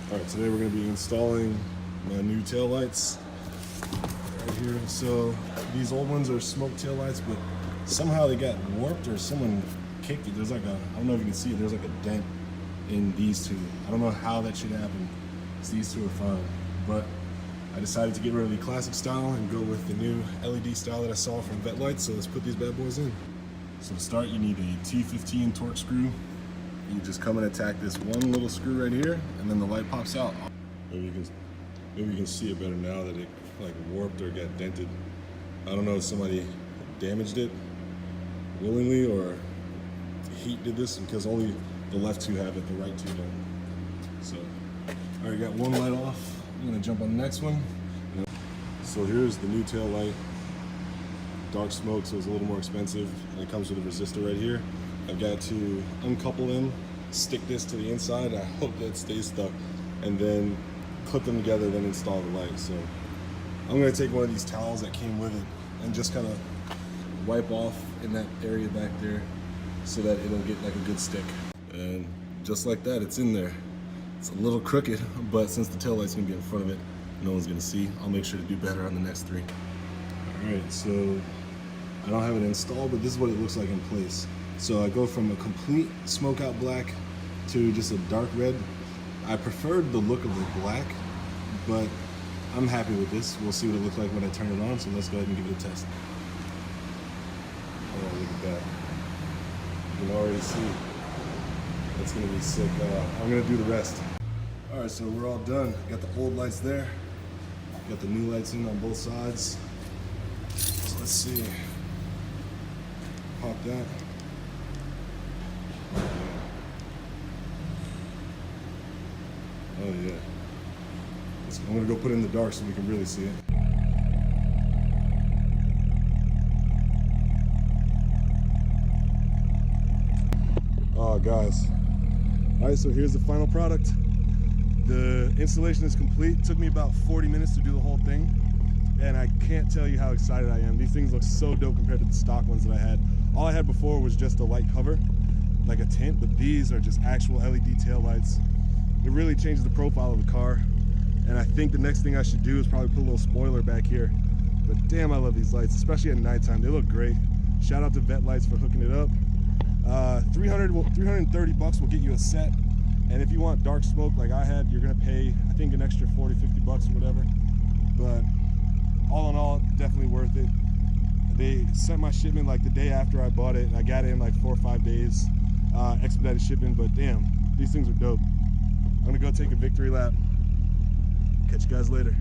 Alright, today we're going to be installing my new tail lights right here. So these old ones are smoke tail lights, but somehow they got warped or someone kicked it. There's like a, I don't know if you can see it, there's like a dent in these two. I don't know how that should happen. These two are fine, but I decided to get rid of the classic style and go with the new LED style that I saw from Vette Lights. So let's put these bad boys in. So to start, you need a T15 torque screw. You just come and attack this one little screw right here, and then the light pops out. Maybe you can see it better now that it like warped or got dented. I don't know if somebody damaged it willingly or heat did this, because only the left two have it, the right two don't. So, all right, got one light off. I'm gonna jump on the next one. So here's the new tail light. Dark smoke, so it's a little more expensive, and it comes with a resistor right here. I've got to uncouple them, stick this to the inside. I hope that stays stuck, and then clip them together, then install the light. So I'm gonna take one of these towels that came with it and just kind of wipe off in that area back there so that it'll get like a good stick. And just like that, it's in there. It's a little crooked, but since the tail light's gonna be in front of it, no one's gonna see. I'll make sure to do better on the next three. All right, so I don't have it installed, but this is what it looks like in place. So I go from a complete smoke out black to just a dark red. I preferred the look of the black, but I'm happy with this. We'll see what it looks like when I turn it on, so let's go ahead and give it a test. Oh, look at that. You can already see. That's gonna be sick. I'm gonna do the rest. All right, so we're all done. Got the old lights there. Got the new lights in on both sides. So let's see. Pop that. Oh yeah. I'm gonna go put it in the dark so we can really see it. Oh guys. All right, so here's the final product. The installation is complete. It took me about 40 minutes to do the whole thing, and I can't tell you how excited I am. These things look so dope compared to the stock ones that I had. All I had before was just a light cover, like a tint, but these are just actual LED tail lights. It really changes the profile of the car, and I think the next thing I should do is probably put a little spoiler back here. But damn, I love these lights, especially at nighttime. They look great. Shout out to Vette Lights for hooking it up. 330 bucks will get you a set, and if you want dark smoke like I had, you're gonna pay, I think, an extra 40, 50 bucks or whatever. But all in all, definitely worth it. They sent my shipment like the day after I bought it, and I got it in like 4 or 5 days, expedited shipping. But damn, these things are dope. I'm gonna go take a victory lap. Catch you guys later.